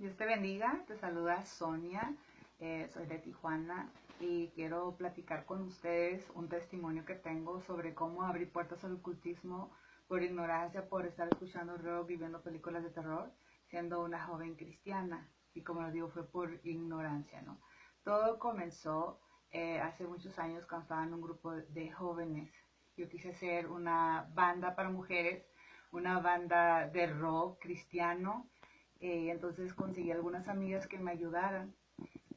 Dios te bendiga, te saluda Sonia, soy de Tijuana y quiero platicar con ustedes un testimonio que tengo sobre cómo abrir puertas al ocultismo por ignorancia, por estar escuchando rock y viendo películas de terror, siendo una joven cristiana. Y como les digo, fue por ignorancia, ¿no? Todo comenzó hace muchos años cuando estaba en un grupo de jóvenes. Yo quise ser una banda para mujeres, una banda de rock cristiano. Entonces conseguí algunas amigas que me ayudaran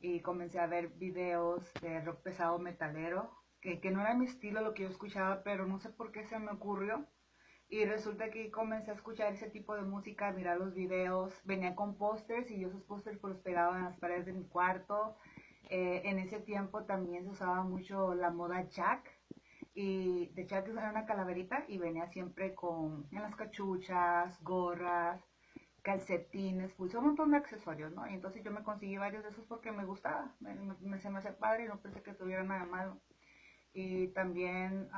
y comencé a ver videos de rock pesado metalero, que no era mi estilo lo que yo escuchaba, pero no sé por qué se me ocurrió. Y resulta que comencé a escuchar ese tipo de música, a mirar los videos, venía con pósters y yo esos pósters pues los pegaba en las paredes de mi cuarto. En ese tiempo también se usaba mucho la moda Jack, y de Jack era una calaverita y venía siempre en las cachuchas, gorras, calcetines, puse un montón de accesorios, ¿no? Y entonces yo me conseguí varios de esos porque me gustaba, se me hacía padre y no pensé que tuviera nada malo. Y también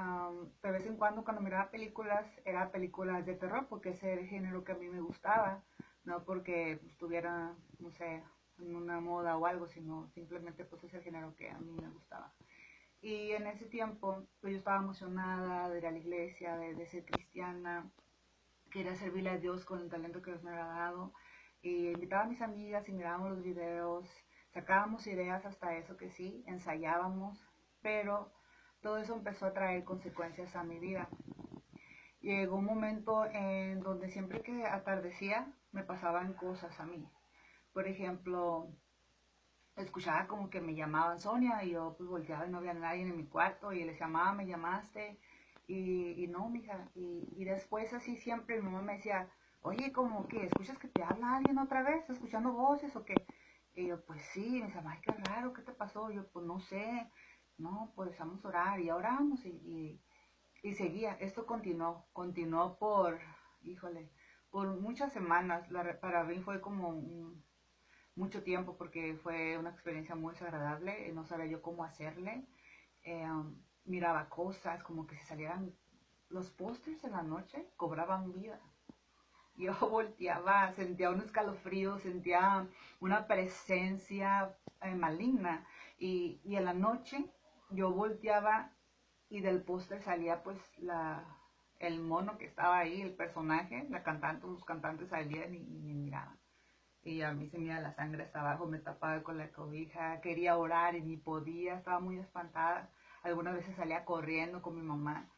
de vez en cuando miraba películas, eran películas de terror porque ese era el género que a mí me gustaba, no porque estuviera, no sé, en una moda o algo, sino simplemente pues es el género que a mí me gustaba. Y en ese tiempo pues yo estaba emocionada de ir a la iglesia, de ser cristiana, quería servirle a Dios con el talento que Dios me había dado. Y invitaba a mis amigas y mirábamos los videos, sacábamos ideas hasta eso que sí, ensayábamos, pero todo eso empezó a traer consecuencias a mi vida. Llegó un momento en donde siempre que atardecía me pasaban cosas a mí. Por ejemplo, escuchaba como que me llamaban Sonia y yo pues volteaba y no había nadie en mi cuarto y les llamaba, me llamaste y no, mija. Y después así siempre mi mamá me decía, oye, como que escuchas que te habla alguien otra vez, escuchando voces o qué. Y yo, pues sí, me decía, ay, qué raro, ¿qué te pasó? Yo, pues no sé, no, pues vamos a orar y oramos y seguía. Esto continuó por, híjole, por muchas semanas. Para mí fue como mucho tiempo porque fue una experiencia muy desagradable, no sabía yo cómo hacerle. Miraba cosas como que se salieran los pósters en la noche, cobraban vida. Yo volteaba, sentía un escalofrío, sentía una presencia maligna y en la noche yo volteaba y del póster salía pues el mono que estaba ahí, el personaje, la cantante, los cantantes salían y me miraban. Y a mí se me iba la sangre hasta abajo, me tapaba con la cobija, quería orar y ni podía, estaba muy espantada. Algunas veces salía corriendo con mi mamá.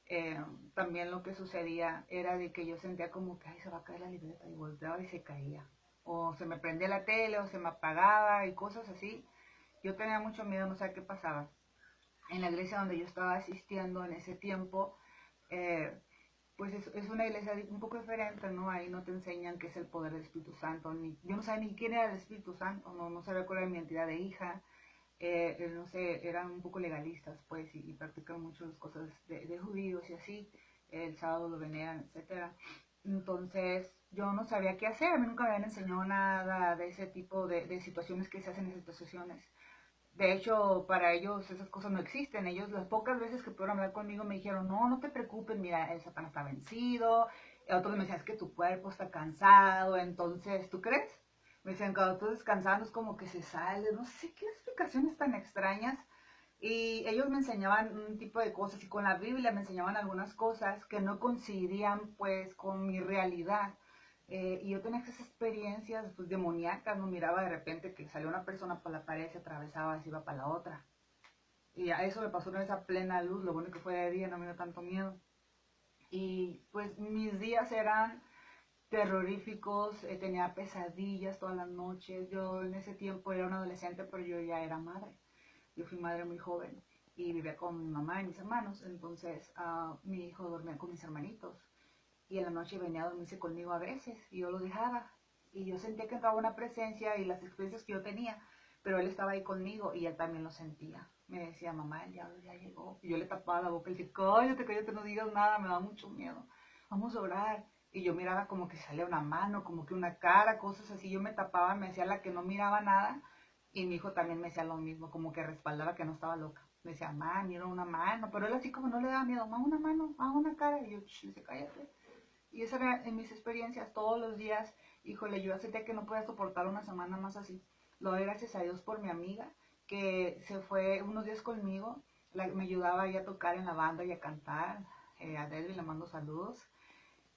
Eh, También lo que sucedía era de que yo sentía como que ay, se va a caer la libreta y volteaba y se caía. O se me prendía la tele o se me apagaba y cosas así. Yo tenía mucho miedo, no sé qué pasaba. En la iglesia donde yo estaba asistiendo en ese tiempo, eh, pues es una iglesia un poco diferente, ¿no? Ahí no te enseñan qué es el poder del Espíritu Santo, yo no sabía ni quién era el Espíritu Santo, no sabía cuál era mi identidad de hija, no sé, eran un poco legalistas, pues, y practican muchas cosas de judíos y así, el sábado lo veneran, etcétera. Entonces, yo no sabía qué hacer, a mí nunca me habían enseñado nada de ese tipo de situaciones que se hacen en esas situaciones. De hecho, para ellos esas cosas no existen. Ellos las pocas veces que pudieron hablar conmigo me dijeron, no, no te preocupes, mira, el Satanás está vencido. Y otros me decían, es que tu cuerpo está cansado, entonces, ¿tú crees? Me decían, cuando tú descansando es como que se sale, no sé qué explicaciones tan extrañas. Y ellos me enseñaban un tipo de cosas y con la Biblia me enseñaban algunas cosas que no coincidían pues con mi realidad. Y yo tenía esas experiencias pues, demoníacas, no miraba de repente que salía una persona por la pared, se atravesaba y se iba para la otra. Y a eso me pasó una vez a plena luz, lo bueno que fue de día, no me dio tanto miedo. Y pues mis días eran terroríficos, tenía pesadillas todas las noches. Yo en ese tiempo era una adolescente, pero yo ya era madre. Yo fui madre muy joven y vivía con mi mamá y mis hermanos. Entonces mi hijo dormía con mis hermanitos y en la noche venía a dormirse conmigo a veces y yo lo dejaba. Y yo sentía que entraba una presencia y las experiencias que yo tenía, pero él estaba ahí conmigo y él también lo sentía. Me decía, mamá, el diablo ya llegó. Y yo le tapaba la boca y le decía, cállate, cállate, no digas nada, me da mucho miedo. Vamos a orar. Y yo miraba como que salía una mano, como que una cara, cosas así. Yo me tapaba, me hacía la que no miraba nada. Y mi hijo también me decía lo mismo, como que respaldaba que no estaba loca. Me decía, mamá, mira una mano. Pero él así como no le daba miedo, mamá, una mano, una cara. Y yo, dice, cállate. Y esas eran en mis experiencias todos los días. híjole, yo ya sentía que no podía soportar una semana más así. Lo doy gracias a Dios por mi amiga, que se fue unos días conmigo, me ayudaba ahí a tocar en la banda y a cantar. A Delvi le mando saludos.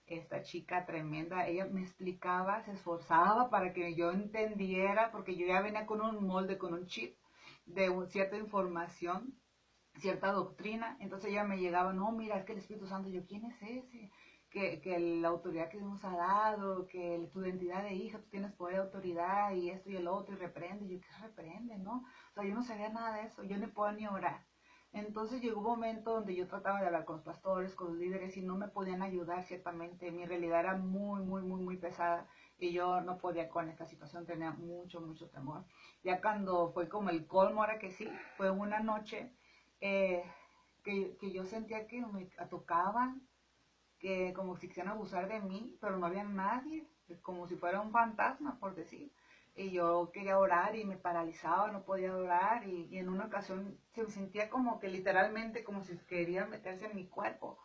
Esta chica tremenda, ella me explicaba, se esforzaba para que yo entendiera, porque yo ya venía con un molde, con un chip de cierta información, cierta doctrina. Entonces ella me llegaba, no, mira, es que el Espíritu Santo, yo, ¿quién es ese? Que la autoridad que Dios nos ha dado, que tu identidad de hija, tú tienes poder de autoridad y esto y el otro, y reprende. Y yo, ¿qué reprende, no? O sea, yo no sabía nada de eso, yo no podía ni orar. Entonces llegó un momento donde yo trataba de hablar con los pastores, con los líderes, y no me podían ayudar ciertamente. Mi realidad era muy, muy, muy, muy pesada y yo no podía con esta situación, tenía mucho, mucho temor. Ya cuando fue como el colmo, ahora que sí, fue una noche eh, que yo sentía que me tocaban, que como si quisieran abusar de mí, pero no había nadie, como si fuera un fantasma, por decir. Y yo quería orar y me paralizaba, no podía orar, y en una ocasión se me sentía como que literalmente como si querían meterse en mi cuerpo.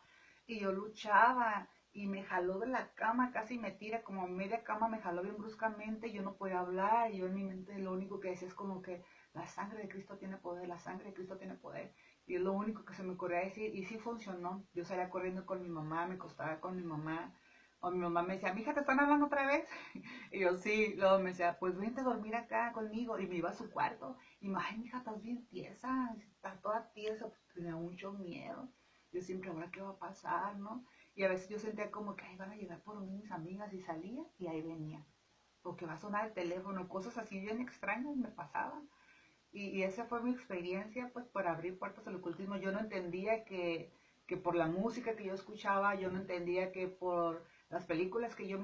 Y yo luchaba y me jaló de la cama, casi me tira, como media cama me jaló bien bruscamente, y yo no podía hablar, y yo en mi mente lo único que decía es como que la sangre de Cristo tiene poder, la sangre de Cristo tiene poder. Y es lo único que se me ocurría decir, y sí funcionó. Yo salía corriendo con mi mamá, me acostaba con mi mamá, o mi mamá me decía, mija, ¿te están hablando otra vez? Y yo sí, luego me decía, pues vente a dormir acá conmigo, y me iba a su cuarto, y me, ay, mija, estás bien tiesa, estás toda tiesa, pues tenía mucho miedo. Yo siempre, ahora qué va a pasar, ¿no? Y a veces yo sentía como que ahí van a llegar por mí mis amigas, y salía, y ahí venía. O que va a sonar el teléfono, cosas así bien extrañas me pasaban. Y esa fue mi experiencia, pues, por abrir puertas al ocultismo. Yo no entendía que por la música que yo escuchaba, yo no entendía que por las películas que yo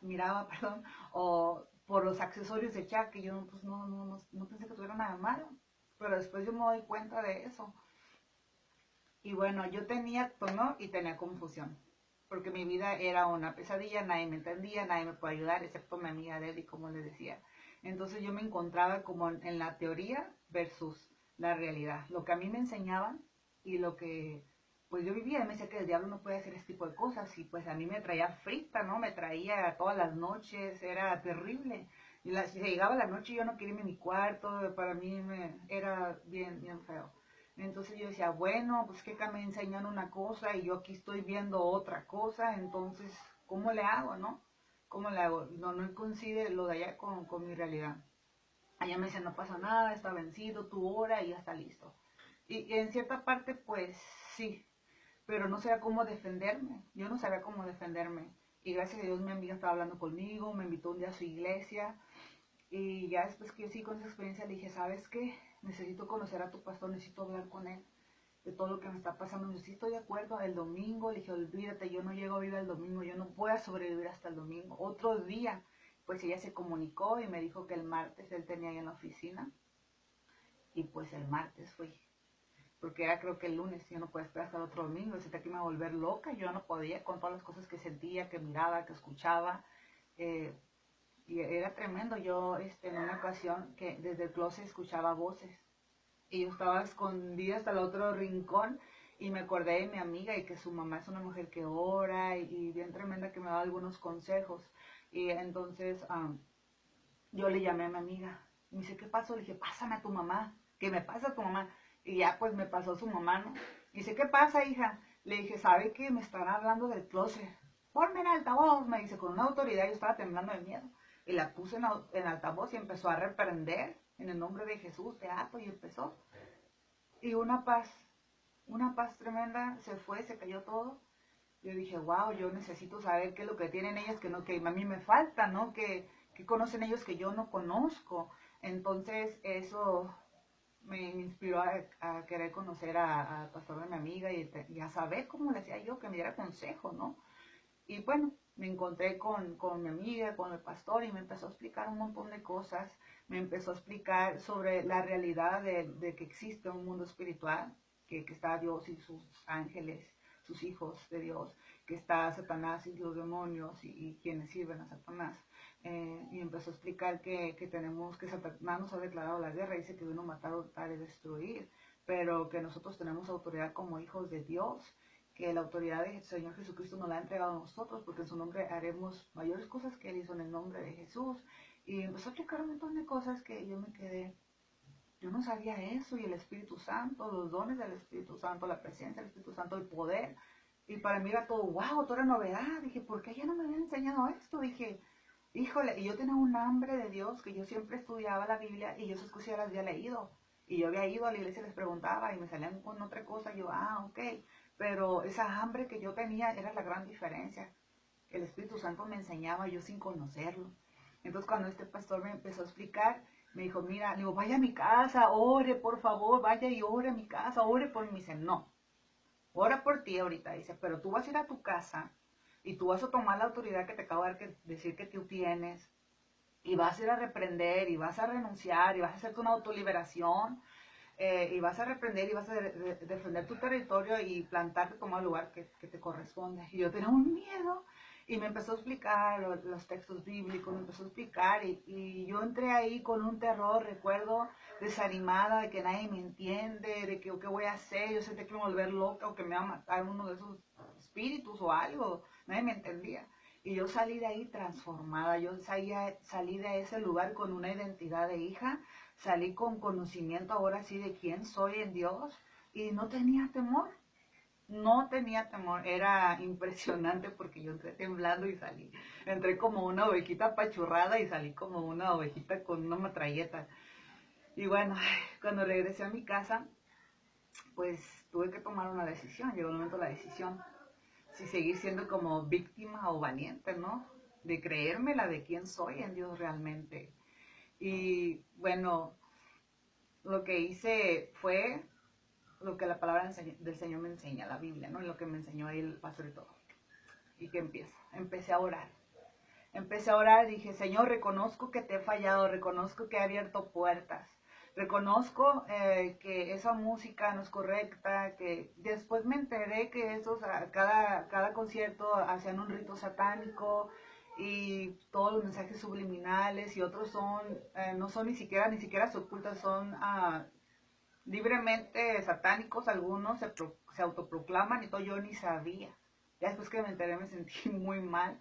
miraba, perdón, o por los accesorios de chat, que yo pues, no pensé que tuviera nada malo. Pero después yo me doy cuenta de eso. Y bueno, yo tenía tono y tenía confusión, porque mi vida era una pesadilla, nadie me entendía, nadie me puede ayudar, excepto mi amiga Debbie, como le decía. Entonces yo me encontraba como en la teoría versus la realidad, lo que a mí me enseñaban y lo que pues yo vivía. Me decía que el diablo no puede hacer este tipo de cosas, y pues a mí me traía frita, ¿no? Me traía todas las noches, era terrible. Y si llegaba la noche yo no quería irme a mi cuarto, para mí era bien, bien feo. Entonces yo decía, bueno, pues que acá me enseñan una cosa y yo aquí estoy viendo otra cosa, entonces, ¿cómo le hago, no? ¿Cómo le hago? No coincide lo de allá con mi realidad. Allá me dicen, no pasa nada, está vencido, tu hora y ya está listo. Y en cierta parte, pues sí, pero no sabía cómo defenderme. Yo no sabía cómo defenderme. Y gracias a Dios mi amiga estaba hablando conmigo, me invitó un día a su iglesia. Y ya después que yo sí con esa experiencia le dije, ¿sabes qué? Necesito conocer a tu pastor, necesito hablar con él de todo lo que me está pasando. Yo sí estoy de acuerdo, el domingo, le dije, olvídate, yo no llego a vivir el domingo, yo no voy a sobrevivir hasta el domingo. Otro día, pues ella se comunicó y me dijo que el martes él tenía ahí en la oficina, y pues el martes fui, porque era creo que el lunes, yo no podía esperar hasta el otro domingo, sentía que me iba a volver loca, yo no podía con todas las cosas que sentía, que miraba, que escuchaba. eh, y era tremendo. Yo en una ocasión que desde el closet escuchaba voces, y yo estaba escondida hasta el otro rincón, y me acordé de mi amiga y que su mamá es una mujer que ora y bien tremenda, que me daba algunos consejos. Y entonces yo le llamé a mi amiga y me dice, ¿qué pasó? Le dije, pásame a tu mamá, que me pasa a tu mamá. Y ya pues me pasó su mamá, ¿no? Y dice, ¿qué pasa, hija? Le dije, ¿sabe qué? Me están hablando del closet. Ponme en altavoz, me dice, con una autoridad. Yo estaba temblando de miedo. Y la puse en altavoz y empezó a reprender en el nombre de Jesús, te ato, y empezó. Y una paz tremenda, se fue, se cayó todo. Yo dije, wow, yo necesito saber qué es lo que tienen ellas que, no, que a mí me falta, ¿no? Que conocen ellos que yo no conozco. Entonces eso me inspiró a querer conocer al pastor de mi amiga, y a saber cómo le hacía yo, que me diera consejo, ¿no? Y bueno, me encontré con mi amiga, con el pastor, y me empezó a explicar un montón de cosas. Me empezó a explicar sobre la realidad de que existe un mundo espiritual, que está Dios y sus ángeles, sus hijos de Dios, que está Satanás y los demonios y quienes sirven a Satanás. Y empezó a explicar que tenemos, que Satanás nos ha declarado la guerra, dice que vino a matar, hurtar y destruir, pero que nosotros tenemos autoridad como hijos de Dios, que la autoridad del Señor Jesucristo nos la ha entregado a nosotros, porque en su nombre haremos mayores cosas que Él hizo en el nombre de Jesús. Y empezó a explicar un montón de cosas que yo me quedé, yo no sabía eso, y el Espíritu Santo, los dones del Espíritu Santo, la presencia del Espíritu Santo, el poder. Y para mí era todo, wow, toda novedad. Dije, ¿por qué ella no me había enseñado esto? Dije, híjole, y yo tenía un hambre de Dios, que yo siempre estudiaba la Biblia y yo esas cosas ya las había leído. Y yo había ido a la iglesia y les preguntaba y me salían con otra cosa. Y yo, ok. Pero esa hambre que yo tenía era la gran diferencia. El Espíritu Santo me enseñaba yo sin conocerlo. Entonces cuando este pastor me empezó a explicar, me dijo, mira, le digo, vaya a mi casa, ore, por favor, vaya y ore a mi casa, ore por mí. Me dice, no, ora por ti ahorita, dice, pero tú vas a ir a tu casa y tú vas a tomar la autoridad que te acabo de decir que tú tienes y vas a ir a reprender y vas a renunciar y vas a hacerte una autoliberación y vas a reprender y vas a defender tu territorio y plantarte, tomar el lugar que te corresponde. Y yo tenía un miedo y me empezó a explicar los textos bíblicos, me empezó a explicar y yo entré ahí con un terror, recuerdo, desanimada, de que nadie me entiende, de que qué voy a hacer, yo sentí que me iba a volver loca o que me iba a matar uno de esos espíritus o algo, nadie me entendía. Y yo salí de ahí transformada, yo salí de ese lugar con una identidad de hija, salí con conocimiento ahora sí de quién soy en Dios y no tenía temor, no tenía temor, era impresionante porque yo entré temblando y salí, entré como una ovejita apachurrada y salí como una ovejita con una metralleta. Y bueno, cuando regresé a mi casa, pues tuve que tomar una decisión, llegó el momento de la decisión, si seguir siendo como víctima o valiente, ¿no? De creérmela de quién soy en Dios realmente. Y bueno, lo que hice fue lo que la palabra del Señor me enseña, la Biblia, ¿no? Lo que me enseñó ahí el pastor y todo. ¿Y qué empiezo? Empecé a orar. Empecé a orar, dije, Señor, reconozco que te he fallado, reconozco que he abierto puertas, reconozco que esa música no es correcta, que después me enteré que esos, cada concierto hacían un rito satánico y todos los mensajes subliminales y otros son, no son ni siquiera se ocultan, son libremente satánicos, algunos se autoproclaman y todo, yo ni sabía. Ya después que me enteré me sentí muy mal,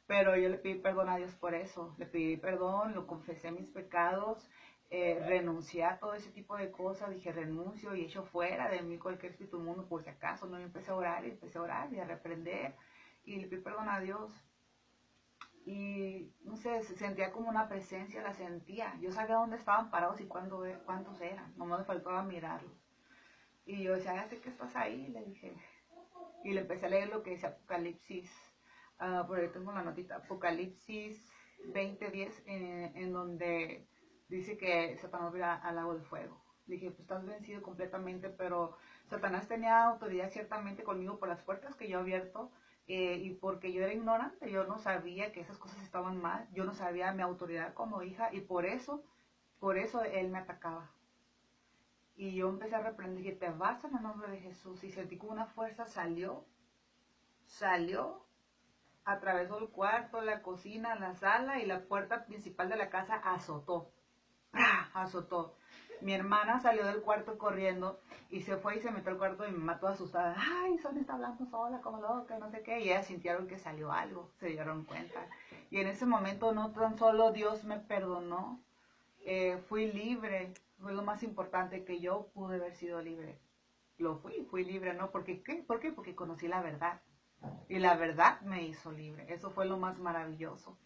pero yo le pedí perdón a Dios por eso, le pedí perdón, lo confesé mis pecados, renuncié a todo ese tipo de cosas, dije renuncio y echo fuera de mí cualquier espíritu mundo por si acaso, no, yo empecé a orar y a reprender y le pedí perdón a Dios. Y no sé, se sentía como una presencia, la sentía. Yo sabía dónde estaban parados y cuántos eran, no me faltaba mirarlos. Y yo decía, ya sé que estás ahí, le dije. Y le empecé a leer lo que dice Apocalipsis, por ahí tengo la notita, Apocalipsis 20:10, en donde dice que Satanás irá al lago de fuego. Dije, pues estás vencido completamente, pero Satanás tenía autoridad ciertamente conmigo por las puertas que yo he abierto, y porque yo era ignorante, yo no sabía que esas cosas estaban mal, yo no sabía mi autoridad como hija, y por eso él me atacaba. Y yo empecé a reprender, dije, te vas en el nombre de Jesús, y sentí como una fuerza salió, atravesó el cuarto, la cocina, la sala y la puerta principal de la casa azotó. ¡Pah! Azotó. Mi hermana salió del cuarto corriendo y se fue y se metió al cuarto de mi mamá toda asustada. Ay, Sonia está hablando sola, como loca, no sé qué. Y ellas sintieron que salió algo, se dieron cuenta. Y en ese momento no tan solo Dios me perdonó, fui libre. Fue lo más importante, que yo pude haber sido libre. Fui libre, ¿no? ¿Por qué? ¿Por qué? Porque conocí la verdad. Y la verdad me hizo libre. Eso fue lo más maravilloso.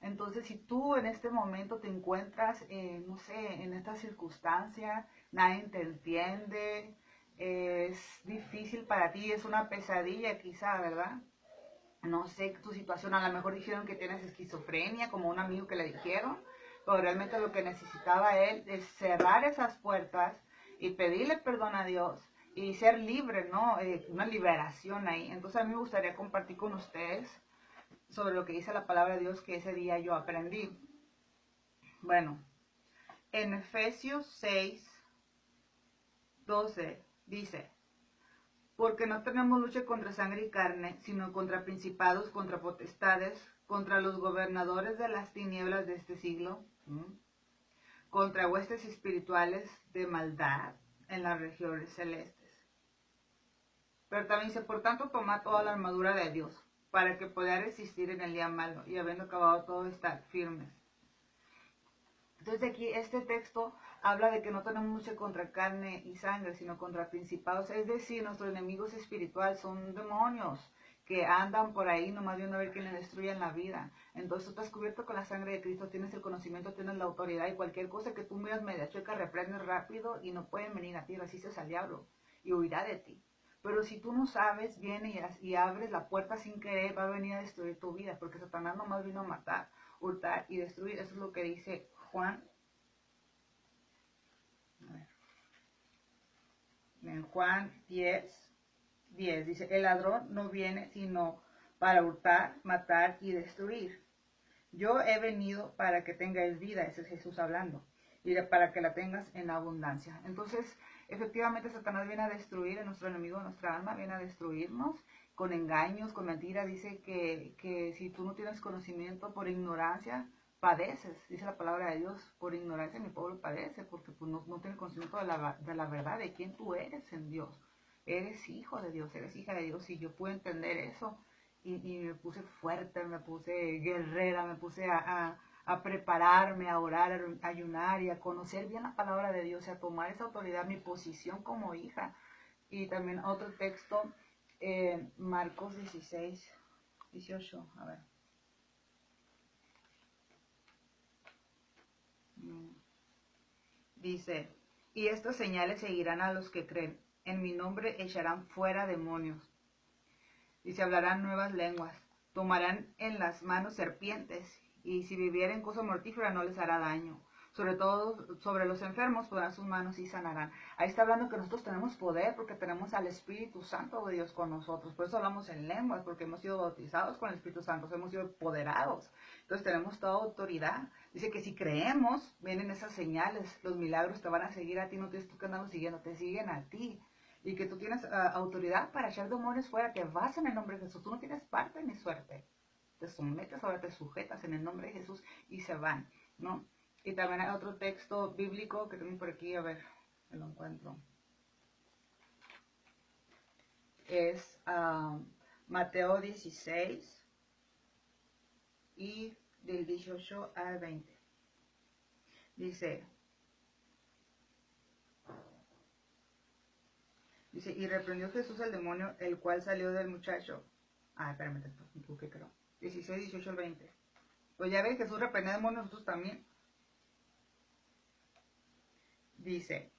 Entonces, si tú en este momento te encuentras, no sé, en esta circunstancia, nadie te entiende, es difícil para ti, es una pesadilla quizá, ¿verdad? No sé tu situación, a lo mejor dijeron que tienes esquizofrenia, como un amigo que le dijeron, pero realmente lo que necesitaba él es cerrar esas puertas y pedirle perdón a Dios y ser libre, ¿no? Una liberación ahí. Entonces a mí me gustaría compartir con ustedes sobre lo que dice la palabra de Dios que ese día yo aprendí. Bueno, en Efesios 6:12 dice, porque no tenemos lucha contra sangre y carne, sino contra principados, contra potestades, contra los gobernadores de las tinieblas de este siglo, contra huestes espirituales de maldad en las regiones celestes. Pero también dice, por tanto, toma toda la armadura de Dios, para que pueda resistir en el día malo, y habiendo acabado todo, estar firmes. Entonces aquí este texto habla de que no tenemos lucha contra carne y sangre, sino contra principados. Es decir, nuestros enemigos espirituales son demonios que andan por ahí nomás viendo a ver quién le destruyen la vida. Entonces tú estás cubierto con la sangre de Cristo, tienes el conocimiento, tienes la autoridad, y cualquier cosa que tú miras media chueca, reprendes rápido y no pueden venir a ti, resistes al diablo y huirá de ti. Pero si tú no sabes, viene y abres la puerta sin querer, va a venir a destruir tu vida, porque Satanás nomás vino a matar, hurtar y destruir. Eso es lo que dice Juan. En Juan 10 dice, el ladrón no viene sino para hurtar, matar y destruir. Yo he venido para que tengáis vida, ese es Jesús hablando, y para que la tengas en abundancia. Entonces, efectivamente, Satanás viene a destruir, a nuestro enemigo, a nuestra alma, viene a destruirnos con engaños, con mentiras. Dice que si tú no tienes conocimiento por ignorancia, padeces. Dice la palabra de Dios, por ignorancia mi pueblo padece, porque pues, no tiene conocimiento de la verdad, de quién tú eres en Dios. Eres hijo de Dios, eres hija de Dios, y yo puedo entender eso. Y me puse fuerte, me puse guerrera, me puse a prepararme, a orar, a ayunar y a conocer bien la palabra de Dios y a tomar esa autoridad, mi posición como hija. Y también otro texto, Marcos 16, 18, a ver. Dice, y estas señales seguirán a los que creen. En mi nombre echarán fuera demonios. Y se hablarán nuevas lenguas. Tomarán en las manos serpientes. Y si vivieren cosa mortífera no les hará daño. Sobre todo sobre los enfermos pondrán sus manos y sanarán. Ahí está hablando que nosotros tenemos poder porque tenemos al Espíritu Santo de Dios con nosotros. Por eso hablamos en lenguas, porque hemos sido bautizados con el Espíritu Santo, hemos sido empoderados. Entonces tenemos toda autoridad. Dice que si creemos, vienen esas señales, los milagros te van a seguir a ti, no tienes tú que andarlos siguiendo, te siguen a ti. Y que tú tienes autoridad para echar demonios fuera, que vas en el nombre de Jesús. Tú no tienes parte ni suerte. Te sometes, ahora te sujetas en el nombre de Jesús y se van, ¿no? Y también hay otro texto bíblico que tengo por aquí, a ver, me lo encuentro. Es Mateo 16 y del 18 al 20. Dice, y reprendió Jesús al demonio, el cual salió del muchacho. Espérame, me equivoqué, creo. 16, 18 al 20. Pues ya ves, Jesús reprendió al demonio, nosotros también. Dice,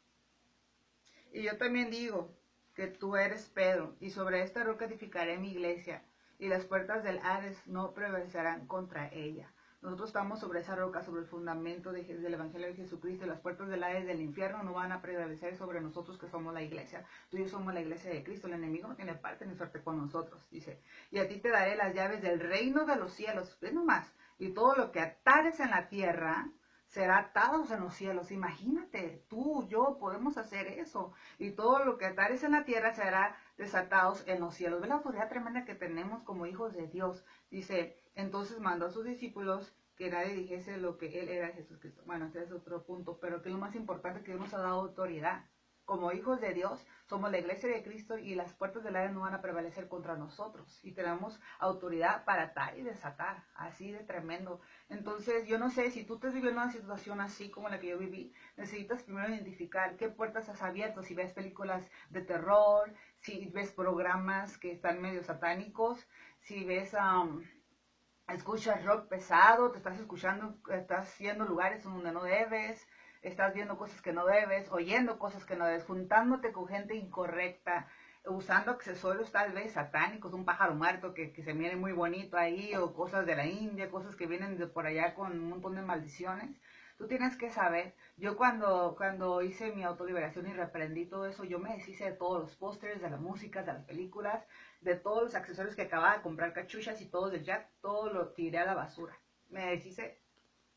y yo también digo que tú eres Pedro, y sobre esta roca edificaré mi iglesia, y las puertas del Hades no prevalecerán contra ella. Nosotros estamos sobre esa roca, sobre el fundamento del Evangelio de Jesucristo, y las puertas del Hades del infierno no van a prevalecer sobre nosotros que somos la iglesia. Tú y yo somos la iglesia de Cristo, el enemigo no tiene parte ni suerte con nosotros, dice. Y a ti te daré las llaves del reino de los cielos, ven nomás, y todo lo que atares en la tierra será atados en los cielos. Imagínate, tú, yo, podemos hacer eso. Y todo lo que atares en la tierra será desatados en los cielos. Ve la autoridad tremenda que tenemos como hijos de Dios. Dice, entonces mandó a sus discípulos que nadie dijese lo que él era Jesucristo. Bueno, este es otro punto, pero que lo más importante, que Dios nos ha dado autoridad. Como hijos de Dios, somos la iglesia de Cristo y las puertas del aire no van a prevalecer contra nosotros. Y tenemos autoridad para atar y desatar, así de tremendo. Entonces, yo no sé, si tú estás viviendo una situación así como la que yo viví, necesitas primero identificar qué puertas has abierto. Si ves películas de terror, si ves programas que están medio satánicos, si ves... escuchas rock pesado, te estás escuchando, estás yendo a lugares donde no debes, estás viendo cosas que no debes, oyendo cosas que no debes, juntándote con gente incorrecta, usando accesorios tal vez satánicos, un pájaro muerto que se mire muy bonito ahí, o cosas de la India, cosas que vienen de por allá con un montón de maldiciones. Tú tienes que saber, yo cuando hice mi autoliberación y reprendí todo eso, yo me deshice de todos los pósters, de la música, de las películas, de todos los accesorios que acababa de comprar, cachuchas y todo del Jack, todo lo tiré a la basura. Me deshice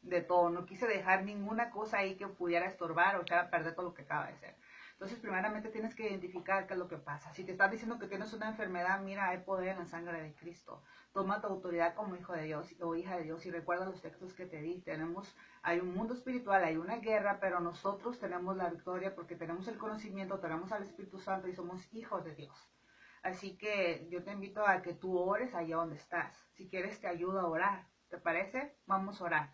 de todo, no quise dejar ninguna cosa ahí que pudiera estorbar o echar a perder todo lo que acaba de ser. Entonces, primeramente tienes que identificar qué es lo que pasa. Si te están diciendo que tienes una enfermedad, mira, hay poder en la sangre de Cristo. Toma tu autoridad como hijo de Dios o hija de Dios y recuerda los textos que te di. Hay un mundo espiritual, hay una guerra, pero nosotros tenemos la victoria porque tenemos el conocimiento, tenemos al Espíritu Santo y somos hijos de Dios. Así que yo te invito a que tú ores allá donde estás. Si quieres te ayudo a orar. ¿Te parece? Vamos a orar.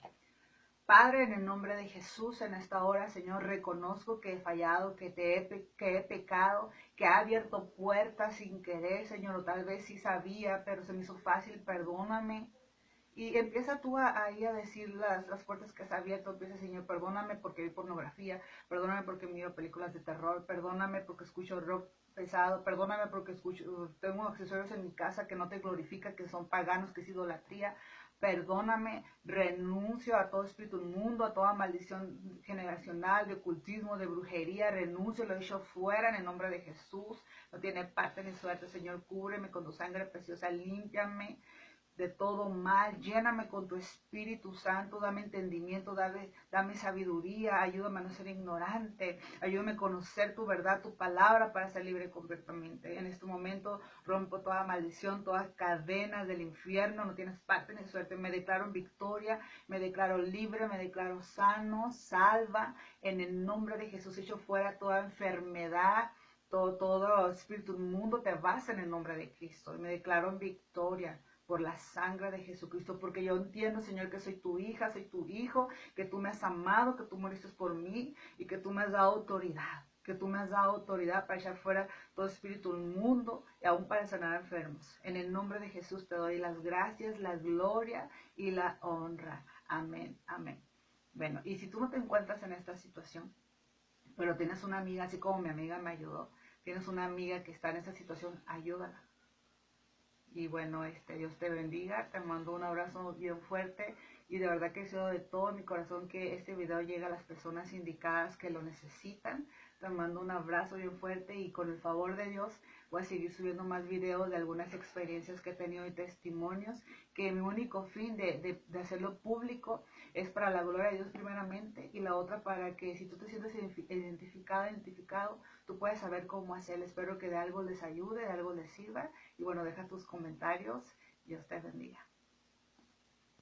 Padre, en el nombre de Jesús, en esta hora, Señor, reconozco que he fallado, que he pecado, que he abierto puertas sin querer, Señor, o tal vez sí sabía, pero se me hizo fácil, perdóname. Y empieza tú ahí a decir las puertas que has abierto. Empieza, Señor, perdóname porque vi pornografía, perdóname porque miro películas de terror, perdóname porque escucho rock pesado, perdóname porque tengo accesorios en mi casa que no te glorifican, que son paganos, que es idolatría. Perdóname, renuncio a todo espíritu inmundo, a toda maldición generacional, de ocultismo, de brujería, renuncio, lo he hecho fuera en el nombre de Jesús. No tiene parte ni suerte, Señor, cúbreme con tu sangre preciosa, límpiame de todo mal, lléname con tu Espíritu Santo, dame entendimiento, dame sabiduría, ayúdame a no ser ignorante, ayúdame a conocer tu verdad, tu palabra para ser libre completamente. En este momento rompo toda maldición, todas cadenas del infierno, no tienes parte ni suerte, me declaro en victoria, me declaro libre, me declaro sano, salva, en el nombre de Jesús, echo fuera toda enfermedad, todo espíritu inmundo, te vas en el nombre de Cristo, y me declaro en victoria por la sangre de Jesucristo, porque yo entiendo, Señor, que soy tu hija, soy tu hijo, que tú me has amado, que tú moriste por mí y que tú me has dado autoridad, para echar fuera todo espíritu inmundo y aún para sanar enfermos. En el nombre de Jesús te doy las gracias, la gloria y la honra. Amén, amén. Bueno, y si tú no te encuentras en esta situación, pero tienes una amiga, así como mi amiga me ayudó, tienes una amiga que está en esta situación, ayúdala. Y bueno, Dios te bendiga, te mando un abrazo bien fuerte y de verdad que deseo de todo mi corazón que este video llegue a las personas indicadas que lo necesitan. Te mando un abrazo bien fuerte y con el favor de Dios voy a seguir subiendo más videos de algunas experiencias que he tenido y testimonios, que mi único fin de hacerlo público es para la gloria de Dios primeramente y la otra para que si tú te sientes identificado, tú puedes saber cómo hacerlo. Espero que de algo les ayude, de algo les sirva. Y bueno, deja tus comentarios. Dios te bendiga.